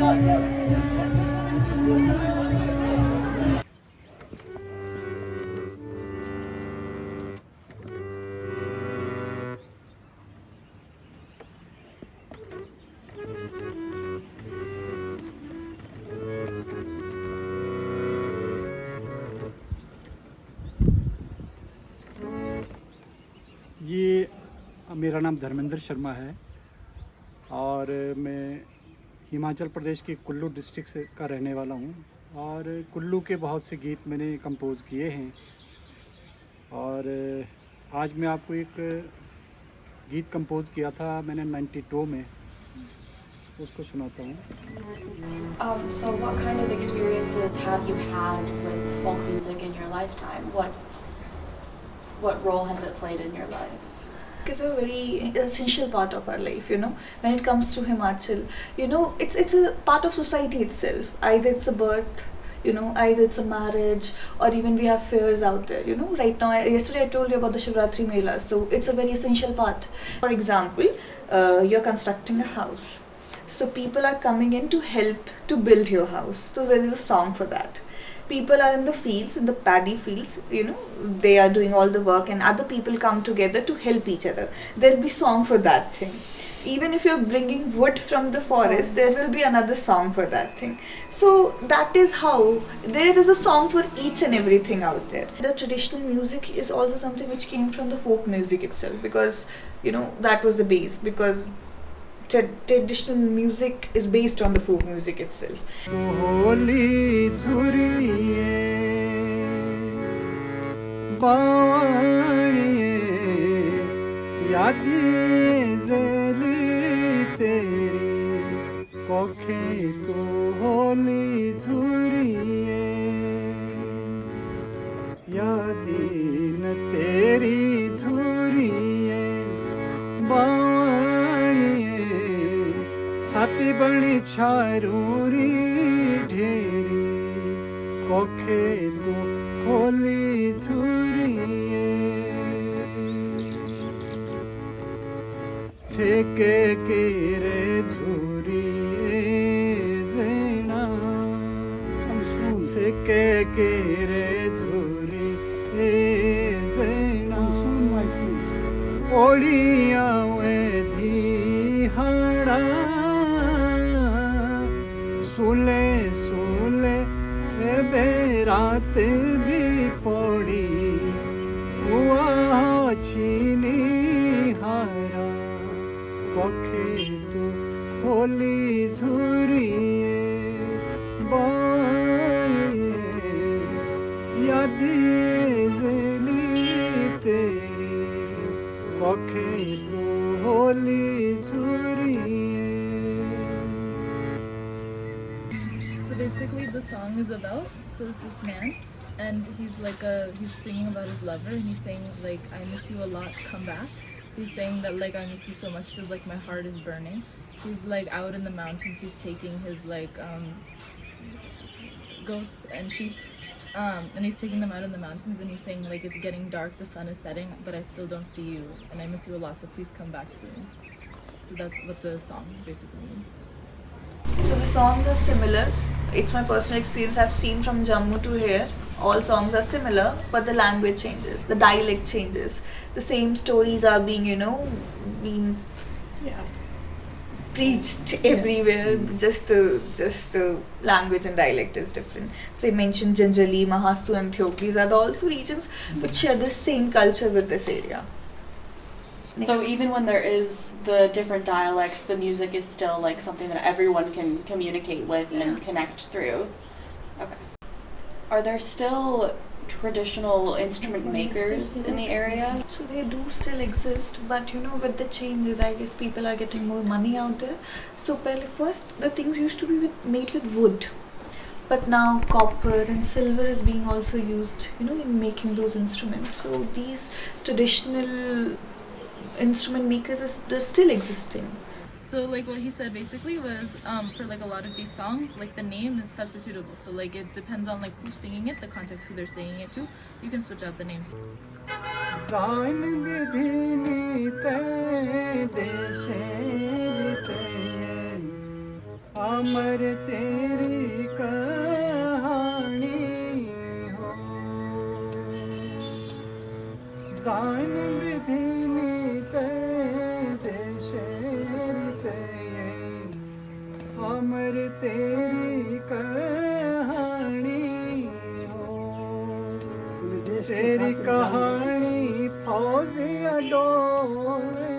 ये मेरा नाम धर्मेंद्र शर्मा है और मैं हिमाचल प्रदेश के कुल्लू डिस्ट्रिक्ट से का रहने वाला हूँ और कुल्लू के बहुत से गीत मैंने कंपोज़ किए हैं और आज मैं आपको एक गीत कंपोज़ किया था मैंने 92 में, उसको सुनाता हूँ। So what kind of experiences have you had with folk music in your lifetime? What role has it played in your life? It's a very essential part of our life, when it comes to Himachal, it's a part of society itself. Either it's a birth, either it's a marriage, or even we have fairs out there, right now. Yesterday I told you about the Shivratri Mela, so it's a very essential part. For example, you're constructing a house, so people are coming in to help to build your house, so there is a song for that. People are in the fields, in the paddy fields, they are doing all the work and other people come together to help each other. There will be song for that thing. Even if you're bringing wood from the forest, there will be another song for that thing. So that is how there is a song for each and everything out there. The traditional music is also something which came from the folk music itself, because that was the base, because traditional music is based on the folk music itself. छाती बड़ी छारूरी ढेरी कोखे तो होली छुरिए छेके केरे छुरिए जेना छेके केरे छुरिए जेना ओलिया वेधी हड़ा सुले सुले बेरात भी पड़ी हुआ छीनी हारा कोखे तो होली झुरिए बाये यादी जली तेरी कोखे तो Holi झुरिए. Basically the song is about, so it's this man and he's singing about his lover and he's saying like, I miss you a lot, come back. He's saying that like, I miss you so much, feels like my heart is burning. He's like out in the mountains, he's taking his goats and sheep and he's taking them out in the mountains and he's saying like, it's getting dark, the sun is setting, but I still don't see you and I miss you a lot, so please come back soon. So that's what the song basically means. So the songs are similar. It's my personal experience. I've seen from Jammu to here, all songs are similar, but the language changes, the dialect changes. The same stories are being, being preached everywhere. Just the language and dialect is different. So you mentioned Janjali, Mahastu and Thiok. These are also regions which share the same culture with this area. Next. So even when there is the different dialects, the music is still like something that everyone can communicate with and connect through. Okay. Are there still traditional instrument makers in the area? So they do still exist, but with the changes, I guess people are getting more money out there. So first the things used to be made with wood, but now copper and silver is being also used, in making those instruments. So these traditional instrument makers they're still existing. So like what he said basically was for like a lot of these songs, like the name is substitutable, so like it depends on like who's singing it, the context who they're singing it to, you can switch out the names. अमर तेरी कहानी हो जान विधिनी देशेरिते अमर तेरी कहानी हो तेरी कहानी फौजिया डोले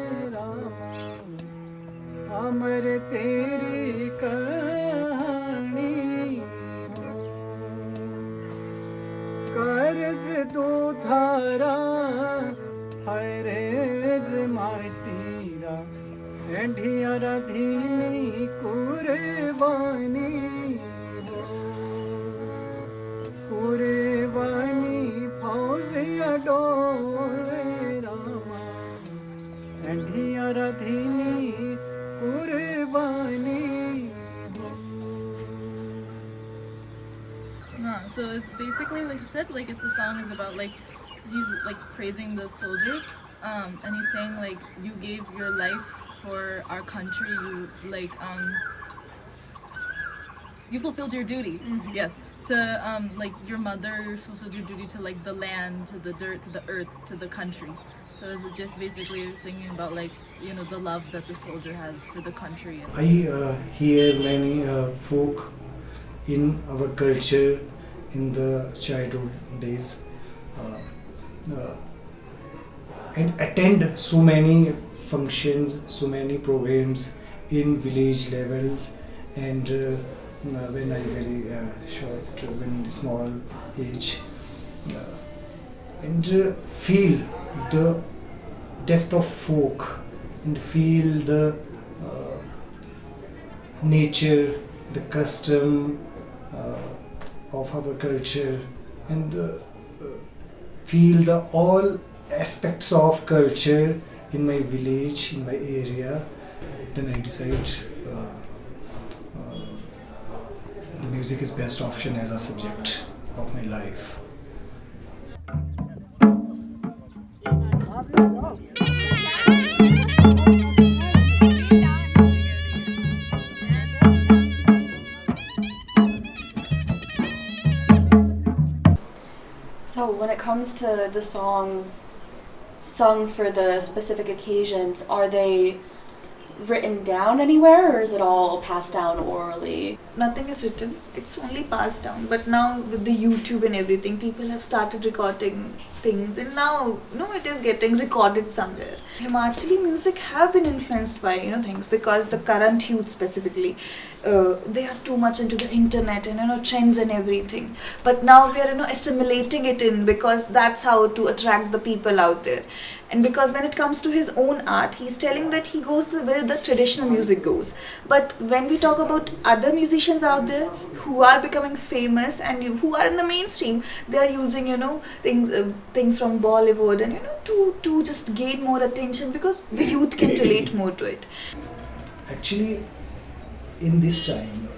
अमर तेरी कहानी हो कर्ज दो धारा थरेज माटीरा एंढिया राधीनी कुर्बानी हो कुर्बानी फौजिया डोले रामा एंढिया राधीनी कुर्बानी हो So it's basically like he said, like it's the song is about like he's like praising the soldier, and he's saying like you gave your life for our country, you like you fulfilled your duty. Yes, to like your mother fulfilled your duty to like the land, to the dirt, to the earth, to the country. So it's just basically singing about like the love that the soldier has for the country. I hear many folk in our culture in the childhood days and attend so many functions, so many programs in village levels and when I very short, when small age and feel the depth of folk and feel the nature, the custom of our culture and feel the all aspects of culture in my village, in my area. Then I decide the music is best option as a subject of my life. So when it comes to the songs sung for the specific occasions, are they written down anywhere or is it all passed down orally? Nothing is written, it's only passed down. But now with the YouTube and everything, people have started recording things and now it is getting recorded somewhere. Himachali music have been influenced by things because the current youth specifically they are too much into the internet and trends and everything. But now we are assimilating it in because that's how to attract the people out there. And because when it comes to his own art, he's telling that he goes where the traditional music goes. But when we talk about other musicians out there who are becoming famous and who are in the mainstream, they are using things from Bollywood and to just gain more attention because the youth can relate more to it. Actually, in this time,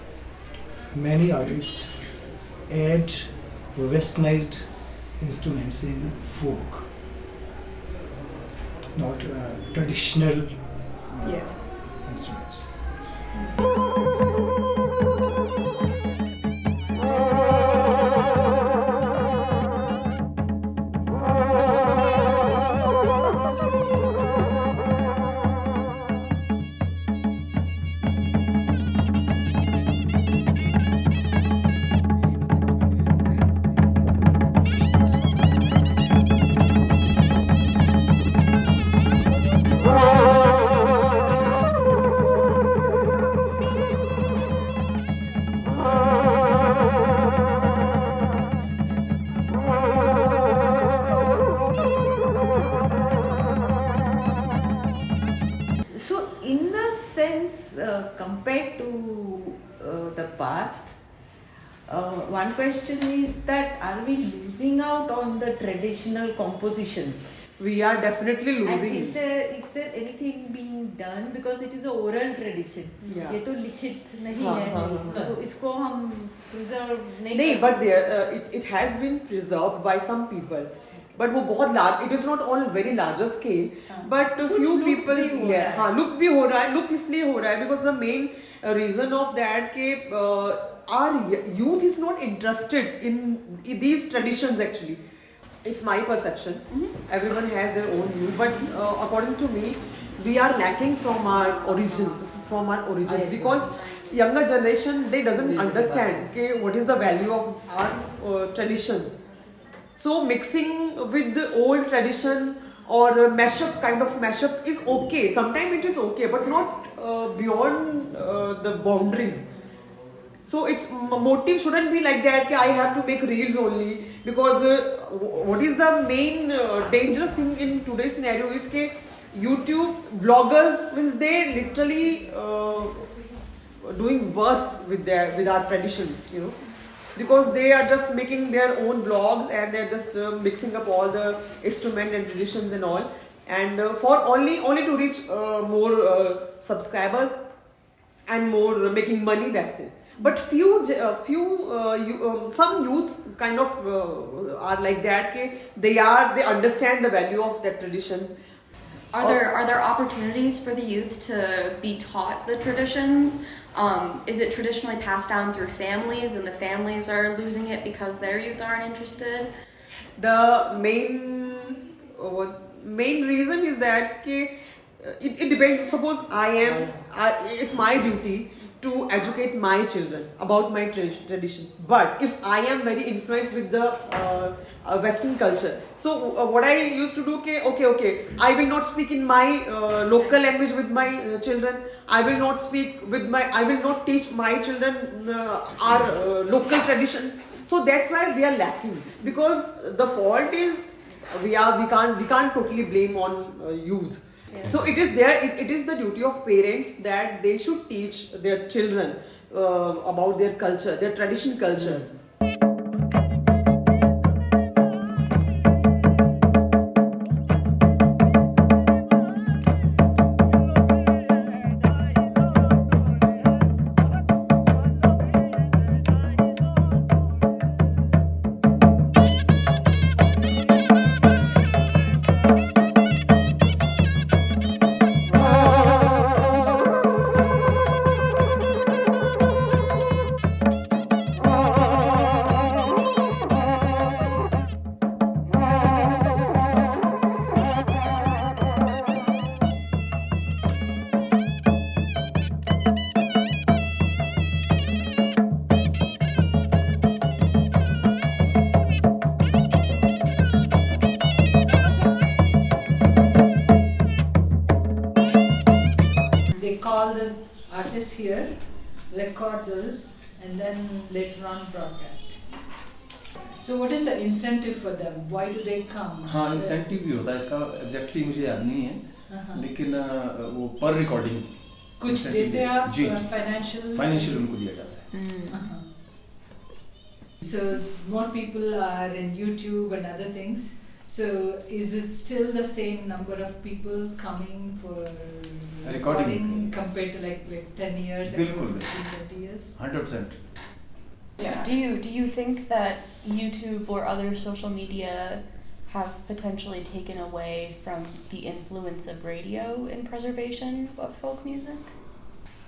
many artists add westernized instruments in folk, not traditional instruments. Compared to the past, one question is that are we losing out on the traditional compositions? We are definitely losing. And is there anything being done because it is a oral tradition? Yeah. ये तो लिखित नहीं है, तो इसको हम preserve नहीं, but it has been preserved by some people. But वो बहुत large, it is not on very larger scale, but few people, look भी हो रहा है, look इसलिए हो रहा है because the main reason of that ke our youth is not interested in these traditions actually. It's my perception. Everyone has their own view, but according to me, we are lacking from our origin, because younger generation, they doesn't understand what is the value of our traditions. So mixing with the old tradition or kind of mashup is okay. Sometimes it is okay, but not beyond the boundaries. So its motive shouldn't be like that. I have to make reels only, because what is the main dangerous thing in today's scenario is that YouTube bloggers means they literally doing worse with our traditions, because they are just making their own blogs and they're just mixing up all the instruments and traditions and all, and for only to reach more subscribers and more making money. That's it. But some youths kind of are like that. They understand the value of their traditions. Are there opportunities for the youth to be taught the traditions? Is it traditionally passed down through families, and the families are losing it because their youth aren't interested? The main reason is that it depends. Suppose it's my duty to educate my children about my traditions, but if I am very influenced with the Western culture, so what I used to do, okay, I will not speak in my local language with my children. I will not teach my children our local traditions. So that's why we are lacking, because the fault is we can't totally blame on youth. Yeah. So it is the duty of parents that they should teach their children about their culture, their traditional culture. Call the artists here, record those, and then later on broadcast. So what is the incentive for them? Why do they come? हाँ incentive भी होता है इसका exactly मुझे याद नहीं है लेकिन वो पर रिकॉर्डिंग कुछ देते आप फाइनेंशियल उनको दिया जाता है. So more people are in YouTube and other things. So is it still the same number of people coming for recording compared to like 10 years ago, 20 years? 100%. Yeah. Do you think that YouTube or other social media have potentially taken away from the influence of radio in preservation of folk music?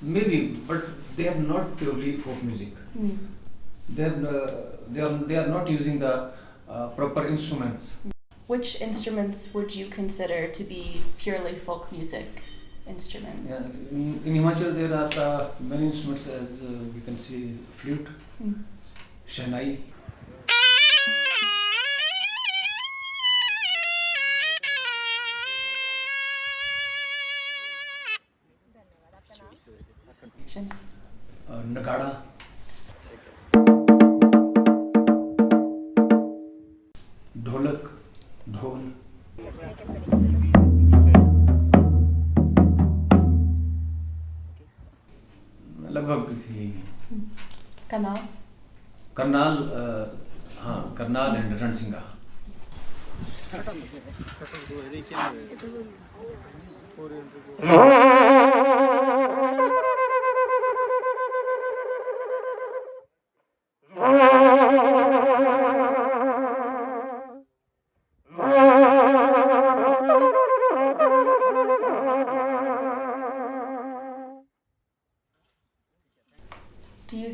Maybe, but they are not purely folk music. They are not using the proper instruments. Which instruments would you consider to be purely folk music instruments? Yeah, in Himachal there are many instruments, as we can see, flute, shehnai. Nagara. ढोलक, ढोल. लगभग यही है. करनाल हाँ Karnal and रणसिंगा.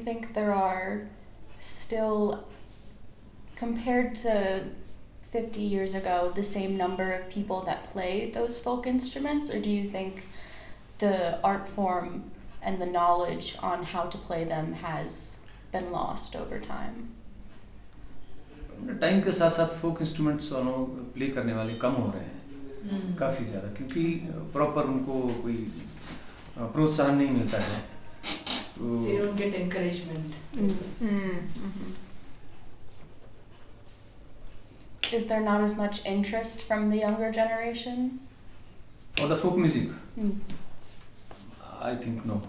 think there are still, compared to 50 years ago, the same number of people that play those folk instruments, or do you think the art form and the knowledge on how to play them has been lost over time? Time के साथ साथ फोक instruments play करने वाले कम हो रहे हैं काफ़ी ज़्यादा, क्योंकि प्रॉपर उनको कोई प्रोत्साहन नहीं मिलता है, तो They don't get encouragement. Is there not as much interest from the younger generation? For the folk music, I think no.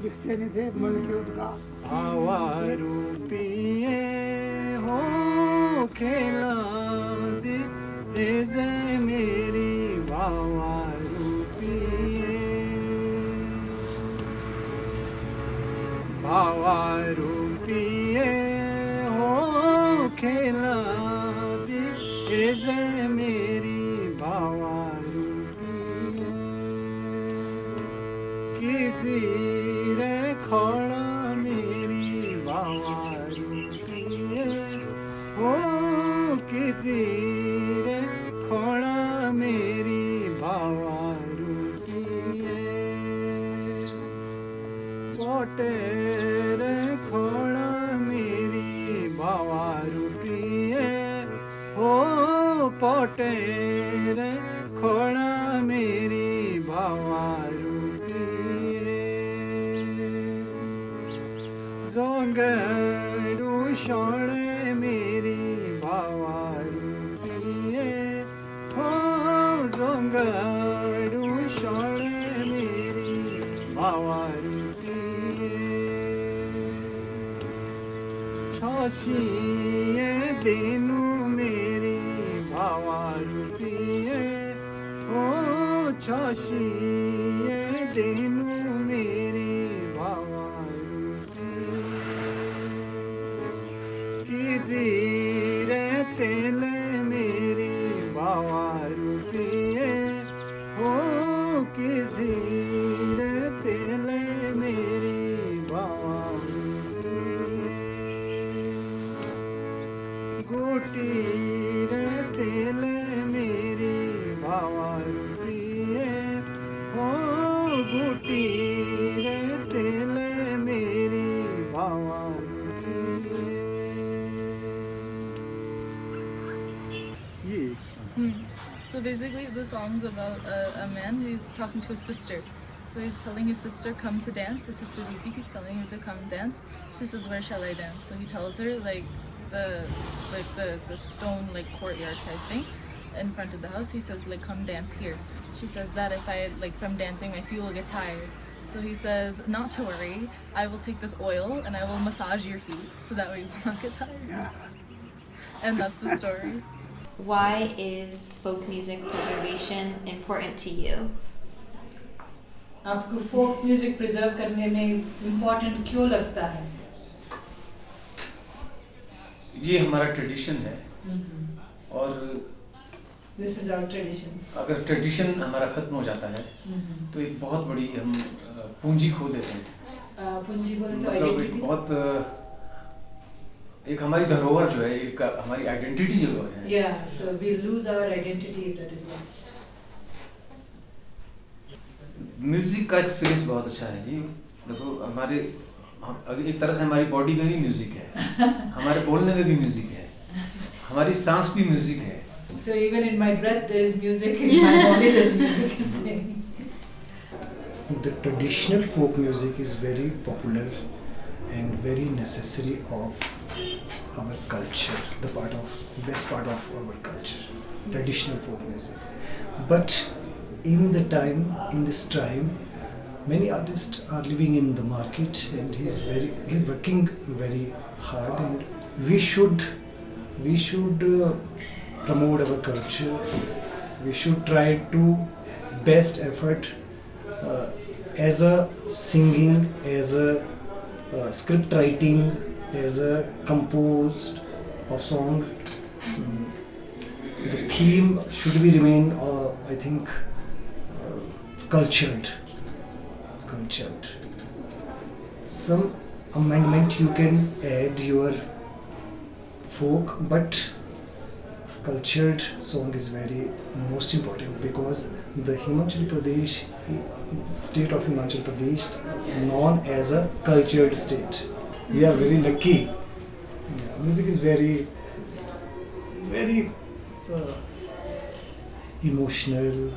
दिखते नहीं थे मन के उद्गार भावा रूपिए हो खेला दे जे मेरी भावा रूपिए, भावा रूपिए हो खेला दे जे मेरी भावा रूपिए, किसी रे खोड़ा मेरी भावा रूपिए हो, किसी रे खोड़ा मेरी भावा रूपिए, पोटे रे खोड़ा मेरी भावा रूपिए हो, पोटे रे खोड़ा मेरी भावा रूपिए, जोंगड़ू शोले मेरी भावा रूपिए हो, जोंगड़ू शोले मेरी भावा रूपिए, छोशिए दिनू मेरी भावा रूपिए हो, छोशिए दिनू मेरी भावा रे तेल मेरी भावा रूपिए हो, किसी रे तेल मेरी भावा रूपिए, गोटी रे तेल मेरी भावा रूपिए हो, गोटी रे तेल मेरी भावा रूपिए। So basically the song's about a man who's talking to his sister. So he's telling his sister come to dance, his sister Ruby, he's telling her to come dance. She says, where shall I dance? So he tells her it's a stone like courtyard type thing in front of the house. He says like come dance here. She says that if I from dancing my feet will get tired. So he says not to worry, I will take this oil and I will massage your feet so that way you will not get tired. And that's the story. Why is folk music preservation important to you? आपको folk music preserve करने में important क्यों लगता है? ये हमारा tradition है और This is our tradition. अगर ट्रेडिशन हमारा खत्म हो जाता है तो एक बहुत बड़ी हम पूंजी खो देते हैं। पूंजी बोले तो मतलब एक बहुत एक हमारी धरोहर जो है, एक हमारी आइडेंटिटी जो है। Yeah, so we lose our identity if that is lost. Music का एक्सपीरियंस बहुत अच्छा है जी। देखो हमारे एक तरह से हमारी बॉडी में भी म्यूजिक है, हमारे बोलने में भी म्यूजिक है, हमारी सांस भी म्यूजिक है। So even in my breath there is music, in my body there is music. the traditional folk music is very popular and very necessary of our culture, the best part of our culture, traditional folk music. But in this time, many artists are living in the market, and he's working very hard, and we should promote our culture. We should try to best effort as a singing, as a script writing, as a composed of song. The theme should be remain, I think, cultured. Some amendment you can add your folk, but cultured song is very most important, because the Himachal Pradesh, state of Himachal Pradesh, known as a cultured state. We are very lucky. Music is very, very emotional,